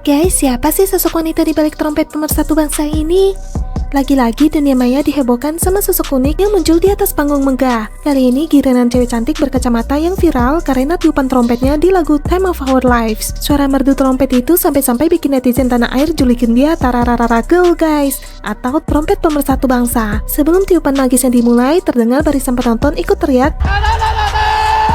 Guys, siapa sih sosok wanita di balik trompet pemersatu bangsa ini? Lagi-lagi dunia maya dihebohkan sama sosok unik yang muncul di atas panggung megah. Kali ini giliran cewek cantik berkacamata yang viral karena tiupan trompetnya di lagu Time of Our Lives. Suara merdu trompet itu sampai-sampai bikin netizen tanah air julikin dia tarararara girl guys, atau trompet pemersatu bangsa. Sebelum tiupan magisnya dimulai, terdengar barisan penonton ikut teriak,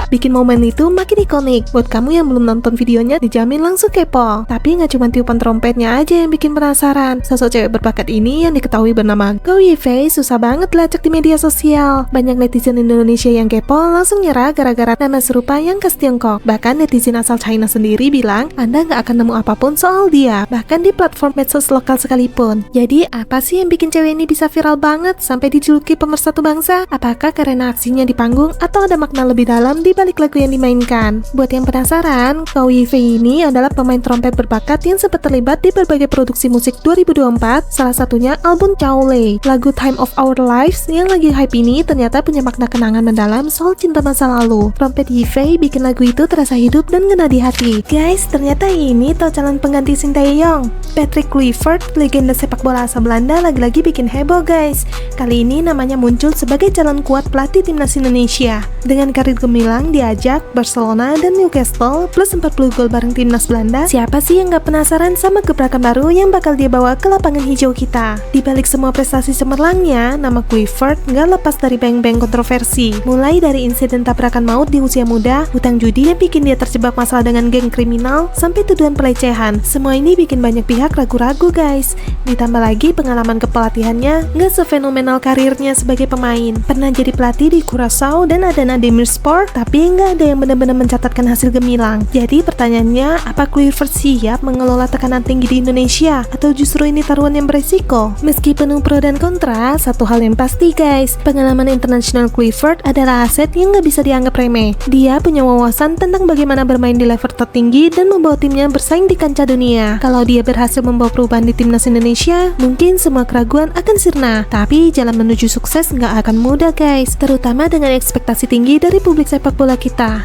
bikin momen itu makin ikonik. Buat kamu yang belum nonton videonya, dijamin langsung kepo. Tapi nggak cuma tiupan trompetnya aja yang bikin penasaran. Sosok cewek berbakat ini yang diketahui bernama Go Yifei susah banget lacak di media sosial. Banyak netizen Indonesia yang kepo langsung nyerah gara-gara nama serupa yang khas Tiongkok. Bahkan netizen asal China sendiri bilang, Anda nggak akan nemu apapun soal dia, bahkan di platform medsos lokal sekalipun. Jadi apa sih yang bikin cewek ini bisa viral banget sampai dijuluki pemersatu bangsa? Apakah karena aksinya di panggung atau ada makna lebih dalam di balik lagu yang dimainkan? Buat yang penasaran, Go Yifei ini adalah pemain trompet berbakat yang sempat terlibat di berbagai produksi musik 2024, salah satunya album Chow Lei. Lagu Time of Our Lives yang lagi hype ini ternyata punya makna kenangan mendalam soal cinta masa lalu. Trompet Yifei bikin lagu itu terasa hidup dan ngena di hati. Guys, ternyata ini tau calon pengganti Shin Tae-yong. Patrick Kluivert, legenda sepak bola asal Belanda, lagi-lagi bikin heboh guys. Kali ini namanya muncul sebagai calon kuat pelatih timnas Indonesia. Dengan karir gemilang diajak Barcelona dan Newcastle plus 40 gol bareng timnas Belanda, siapa sih yang gak penasaran sama gebrakan baru yang bakal dia bawa ke lapangan hijau kita? Di balik semua prestasi cemerlangnya, nama Kluivert gak lepas dari beng-beng kontroversi. Mulai dari insiden tabrakan maut di usia muda, hutang judi yang bikin dia terjebak masalah dengan geng kriminal, sampai tuduhan pelecehan. Semua ini bikin banyak pihak ragu-ragu guys. Ditambah lagi pengalaman kepelatihannya gak sefenomenal karirnya sebagai pemain. Pernah jadi pelatih di Curaçao dan Adana Demirspor, tapi nggak ada yang benar-benar mencatatkan hasil gemilang. Jadi pertanyaannya, apa Kluivert siap mengelola tekanan tinggi di Indonesia? Atau justru ini taruhan yang beresiko? Meski penuh pro dan kontra, satu hal yang pasti guys, pengalaman internasional Kluivert adalah aset yang nggak bisa dianggap remeh. Dia punya wawasan tentang bagaimana bermain di level tertinggi dan membawa timnya bersaing di kancah dunia. Kalau dia berhasil membawa perubahan di timnas Indonesia, mungkin semua keraguan akan sirna. Tapi jalan menuju sukses nggak akan mudah guys, terutama dengan ekspektasi tinggi dari publik sepak bola kita.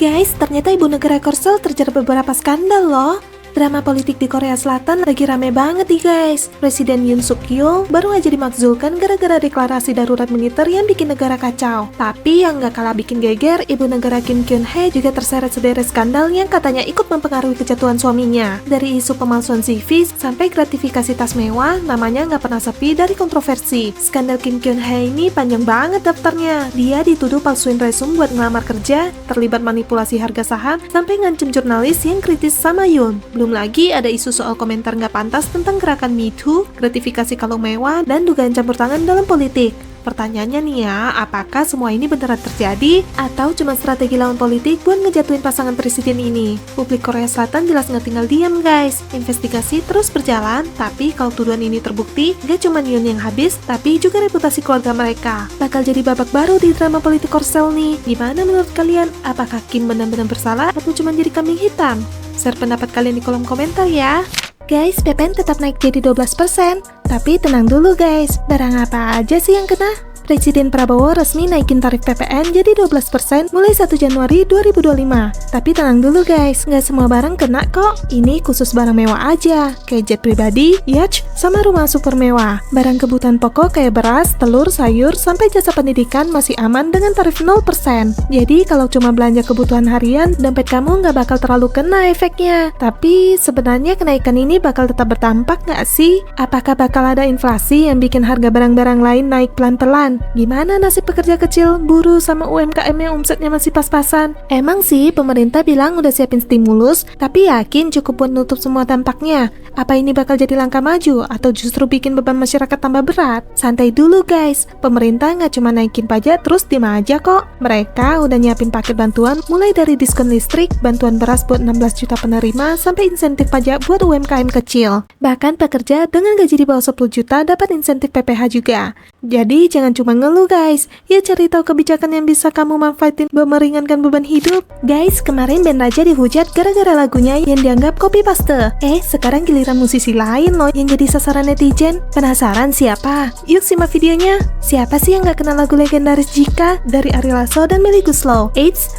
Guys, ternyata ibu negara Korsel terjerat beberapa skandal loh. Drama politik di Korea Selatan lagi rame banget nih guys. Presiden Yoon Suk Yeol baru aja dimakzulkan gara-gara deklarasi darurat militer yang bikin negara kacau. Tapi yang gak kalah bikin geger, ibu negara Kim Kyun Hee juga terseret sederet skandal yang katanya ikut mempengaruhi kejatuhan suaminya. Dari isu pemalsuan CV sampai gratifikasi tas mewah, namanya gak pernah sepi dari kontroversi. Skandal Kim Kyun Hee ini panjang banget daftarnya. Dia dituduh palsuin resume buat ngelamar kerja, terlibat manipulasi harga saham, sampai ngancem jurnalis yang kritis sama Yoon. Belum lagi ada isu soal komentar nggak pantas tentang gerakan Me Too, gratifikasi kalung mewah, dan dugaan campur tangan dalam politik. Pertanyaannya nih ya, apakah semua ini beneran terjadi atau cuma strategi lawan politik buat ngejatuhin pasangan presiden ini? Publik Korea Selatan jelas nggak tinggal diam guys. Investigasi terus berjalan, tapi kalau tuduhan ini terbukti, gak cuma Yoon yang habis, tapi juga reputasi keluarga mereka. Bakal jadi babak baru di drama politik Korsel nih. Gimana menurut kalian? Apakah Kim benar-benar bersalah atau cuma jadi kambing hitam? Share pendapat kalian di kolom komentar ya. Guys, PPN tetap naik jadi 12%. Tapi tenang dulu guys, barang apa aja sih yang kena? Presiden Prabowo resmi naikin tarif PPN jadi 12% mulai 1 Januari 2025. Tapi tenang dulu guys, nggak semua barang kena kok. Ini khusus barang mewah aja, kayak jet pribadi, yacht, sama rumah super mewah. Barang kebutuhan pokok kayak beras, telur, sayur, sampai jasa pendidikan masih aman dengan tarif 0%. Jadi kalau cuma belanja kebutuhan harian, dompet kamu nggak bakal terlalu kena efeknya. Tapi sebenarnya kenaikan ini bakal tetap berdampak nggak sih? Apakah bakal ada inflasi yang bikin harga barang-barang lain naik pelan-pelan? Gimana nasib pekerja kecil, buruh, sama UMKM yang omsetnya masih pas-pasan? Emang sih pemerintah bilang udah siapin stimulus, tapi yakin cukup buat nutup semua dampaknya? Apa ini bakal jadi langkah maju atau justru bikin beban masyarakat tambah berat? Santai dulu guys, pemerintah nggak cuma naikin pajak terus diem aja kok. Mereka udah nyiapin paket bantuan mulai dari diskon listrik, bantuan beras buat 16 juta penerima, sampai insentif pajak buat UMKM kecil. Bahkan pekerja dengan gaji di bawah 10 juta dapat insentif PPH juga. Jadi jangan cuma ngeluh guys, ya cari tahu kebijakan yang bisa kamu manfaatin buat meringankan beban hidup. Guys, kemarin band Raja dihujat gara-gara lagunya yang dianggap copy paste. Sekarang giliran musisi lain loh yang jadi sasaran netizen. Penasaran siapa? Yuk simak videonya. Siapa sih yang gak kenal lagu legendaris Jika dari Ari Lasso dan Melly Goeslaw?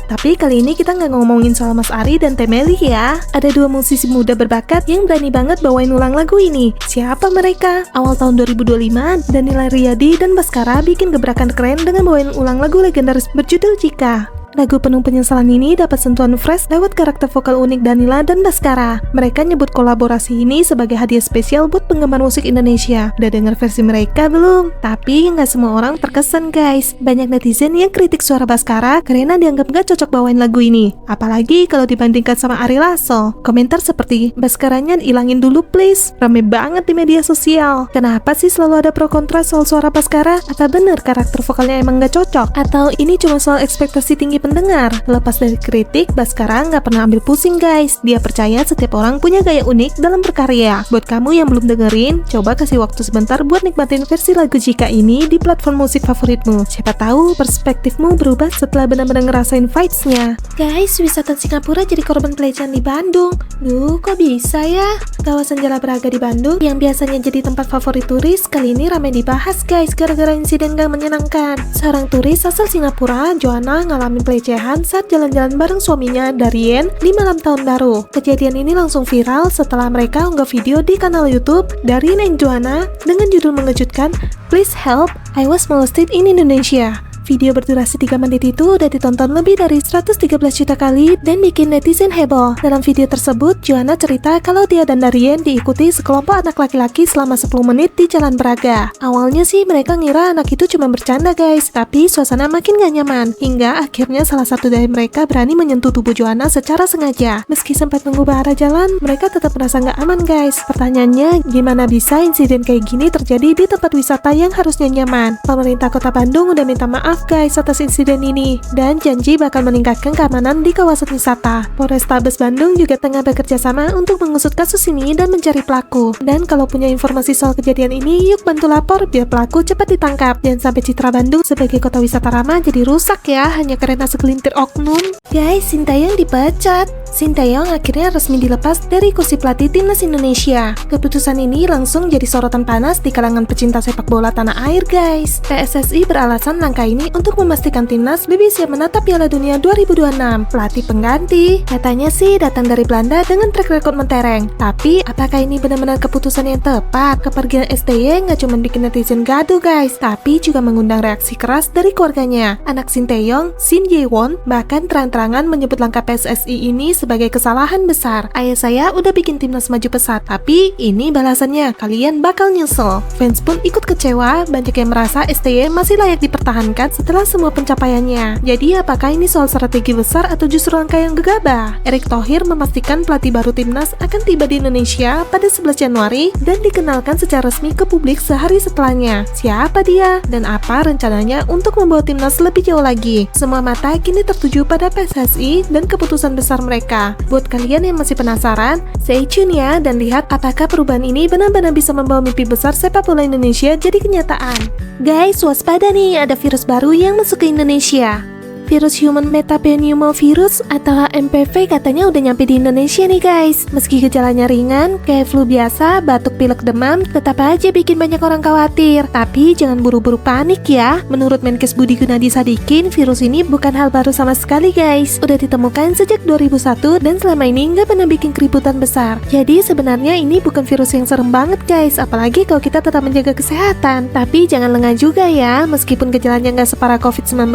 Tapi kali ini kita nggak ngomongin soal Mas Ari dan Teh Melly ya. Ada dua musisi muda berbakat yang berani banget bawain ulang lagu ini. Siapa mereka? Awal tahun 2025, Danila Riyadi dan Baskara bikin gebrakan keren dengan bawain ulang lagu legendaris berjudul Jika. Lagu penuh penyesalan ini dapat sentuhan fresh lewat karakter vokal unik Danila dan Baskara. Mereka nyebut kolaborasi ini sebagai hadiah spesial buat penggemar musik Indonesia. Udah denger versi mereka belum? Tapi nggak semua orang terkesan guys. Banyak netizen yang kritik suara Baskara karena dianggap nggak cocok bawain lagu ini. Apalagi kalau dibandingkan sama Ari Lasso. Komentar seperti, Baskaranya ilangin dulu please. Rame banget di media sosial. Kenapa sih selalu ada pro kontra soal suara Baskara? Apa bener karakter vokalnya emang nggak cocok? Atau ini cuma soal ekspektasi tinggi pendengar? Lepas dari kritik, Baskara nggak pernah ambil pusing guys. Dia percaya setiap orang punya gaya unik dalam berkarya. Buat kamu yang belum dengerin, coba kasih waktu sebentar buat nikmatin versi lagu Jika ini di platform musik favoritmu. Siapa tahu perspektifmu berubah setelah benar-benar ngerasain vibes-nya. Guys, wisata Singapura jadi korban pelecehan di Bandung. Duh, kok bisa ya? Kawasan Jala Braga di Bandung yang biasanya jadi tempat favorit turis, kali ini ramai dibahas guys gara-gara insiden gak menyenangkan. Seorang turis asal Singapura, Joanna, ngalamin pelecehan saat jalan-jalan bareng suaminya, Darien, di malam tahun baru. Kejadian ini langsung viral setelah mereka unggah video di kanal YouTube Darien and Joanna dengan judul mengejutkan, Please Help, I Was Molested in Indonesia. Video berdurasi 3 menit itu udah ditonton lebih dari 113 juta kali dan bikin netizen heboh. Dalam video tersebut, Joanna cerita kalau dia dan Darien diikuti sekelompok anak laki-laki selama 10 menit di Jalan Braga. Awalnya sih mereka ngira anak itu cuma bercanda guys, tapi suasana makin gak nyaman. Hingga akhirnya salah satu dari mereka berani menyentuh tubuh Joanna secara sengaja. Meski sempat mengubah arah jalan, mereka tetap merasa gak aman guys. Pertanyaannya, gimana bisa insiden kayak gini terjadi di tempat wisata yang harusnya nyaman? Pemerintah Kota Bandung udah minta maaf guys atas insiden ini dan janji bakal meningkatkan keamanan di kawasan wisata. Polrestabes Bandung juga tengah bekerja sama untuk mengusut kasus ini dan mencari pelaku. Dan kalau punya informasi soal kejadian ini, yuk bantu lapor biar pelaku cepat ditangkap. Jangan sampai citra Bandung sebagai kota wisata ramah jadi rusak ya hanya karena segelintir oknum. Guys, Sintayong dipecat. Sintayong akhirnya resmi dilepas dari kursi pelatih timnas Indonesia. Keputusan ini langsung jadi sorotan panas di kalangan pecinta sepak bola tanah air guys. PSSI beralasan langkah ini untuk memastikan timnas lebih siap menatap Piala Dunia 2026. Pelatih pengganti katanya sih datang dari Belanda dengan track record mentereng. Tapi apakah ini benar-benar keputusan yang tepat? Kepergian STY nggak cuma bikin netizen gaduh guys, tapi juga mengundang reaksi keras dari keluarganya. Anak Sintayong, Shin Ye-won, bahkan terang-terangan menyebut langkah PSSI ini sebagai kesalahan besar. Ayah saya udah bikin timnas maju pesat, tapi ini balasannya, kalian bakal nyesel. Fans pun ikut kecewa, banyak yang merasa STY masih layak dipertahankan setelah semua pencapaiannya. Jadi apakah ini soal strategi besar atau justru langkah yang gegabah? Erick Thohir memastikan pelatih baru timnas akan tiba di Indonesia pada 11 Januari dan dikenalkan secara resmi ke publik sehari setelahnya. Siapa dia? Dan apa rencananya untuk membawa timnas lebih jauh lagi? Semua mata kini tertuju pada PSSI dan keputusan besar mereka. Buat kalian yang masih penasaran, stay tune ya dan lihat apakah perubahan ini benar-benar bisa membawa mimpi besar sepak bola Indonesia jadi kenyataan. Guys, waspada nih, ada virus baru yang masuk ke Indonesia. Virus Human Metapneumovirus atau HMPV katanya udah nyampe di Indonesia nih guys. Meski gejalanya ringan, kayak flu biasa, batuk, pilek, demam, tetap aja bikin banyak orang khawatir. Tapi jangan buru-buru panik ya. Menurut Menkes Budi Gunadi Sadikin, virus ini bukan hal baru sama sekali guys. Udah ditemukan sejak 2001 dan selama ini nggak pernah bikin keributan besar. Jadi sebenarnya ini bukan virus yang serem banget guys, apalagi kalau kita tetap menjaga kesehatan. Tapi jangan lengah juga ya, meskipun gejalanya nggak separah COVID-19,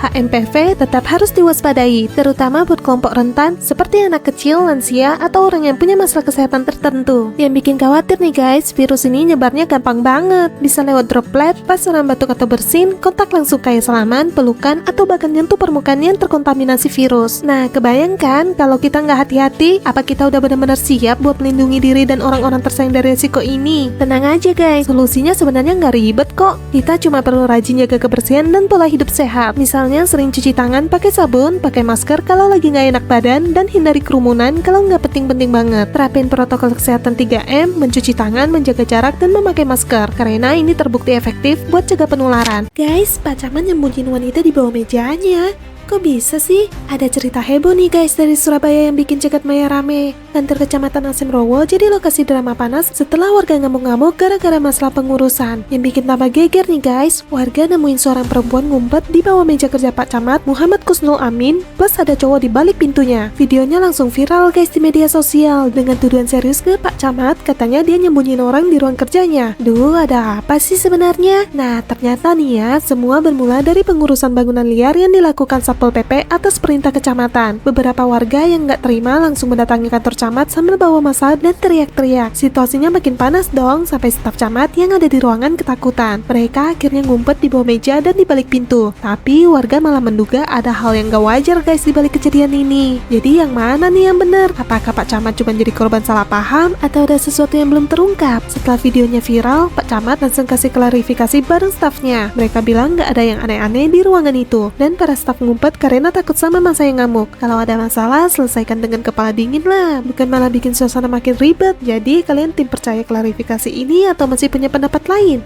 HMPV tetap harus diwaspadai, terutama buat kelompok rentan seperti anak kecil, lansia, atau orang yang punya masalah kesehatan tertentu. Yang bikin khawatir nih guys, virus ini nyebarnya gampang banget, bisa lewat droplet, pas orang batuk atau bersin, kontak langsung kayak salaman, pelukan, atau bahkan nyentuh permukaan yang terkontaminasi virus. Nah, kebayangkan kalau kita nggak hati-hati, apa kita udah benar-benar siap buat melindungi diri dan orang-orang tersayang dari risiko ini? Tenang aja guys, solusinya sebenarnya nggak ribet kok. Kita cuma perlu rajin jaga kebersihan dan pola hidup sehat. Misalnya sering cuci cuci tangan pakai sabun, pakai masker kalau lagi nggak enak badan, dan hindari kerumunan kalau nggak penting-penting banget. Terapin protokol kesehatan 3M, mencuci tangan, menjaga jarak, dan memakai masker, karena ini terbukti efektif buat cegah penularan. Guys, Pak Camat nyembunyiin wanita di bawah mejanya. Kok bisa sih? Ada cerita heboh nih guys dari Surabaya yang bikin jagat maya rame. Kantor Kecamatan Asemrowo jadi lokasi drama panas setelah warga ngamuk-ngamuk gara-gara masalah pengurusan. Yang bikin tambah geger nih guys, warga nemuin seorang perempuan ngumpet di bawah meja kerja Pak Camat Muhammad Kusnul Amin, plus ada cowok di balik pintunya. Videonya langsung viral guys di media sosial dengan tuduhan serius ke Pak Camat, katanya dia nyembunyiin orang di ruang kerjanya. Duh, ada apa sih sebenarnya? Nah, ternyata nih ya, semua bermula dari pengurusan bangunan liar yang dilakukan Satpol PP atas perintah kecamatan. Beberapa warga yang nggak terima langsung mendatangi kantor camat sambil bawa masa dan teriak-teriak. Situasinya makin panas dong, sampai staf camat yang ada di ruangan ketakutan. Mereka akhirnya ngumpet di bawah meja dan di balik pintu. Tapi warga malah menduga ada hal yang gak wajar guys di balik kejadian ini. Jadi yang mana nih yang benar? Apakah Pak Camat cuma jadi korban salah paham atau ada sesuatu yang belum terungkap? Setelah videonya viral, Pak Camat langsung kasih klarifikasi bareng stafnya. Mereka bilang nggak ada yang aneh-aneh di ruangan itu, dan para staf ngumpet karena takut sama masa yang ngamuk. Kalau ada masalah, selesaikan dengan kepala dingin lah, bukan malah bikin suasana makin ribet. Jadi kalian tim percaya klarifikasi ini atau masih punya pendapat lain?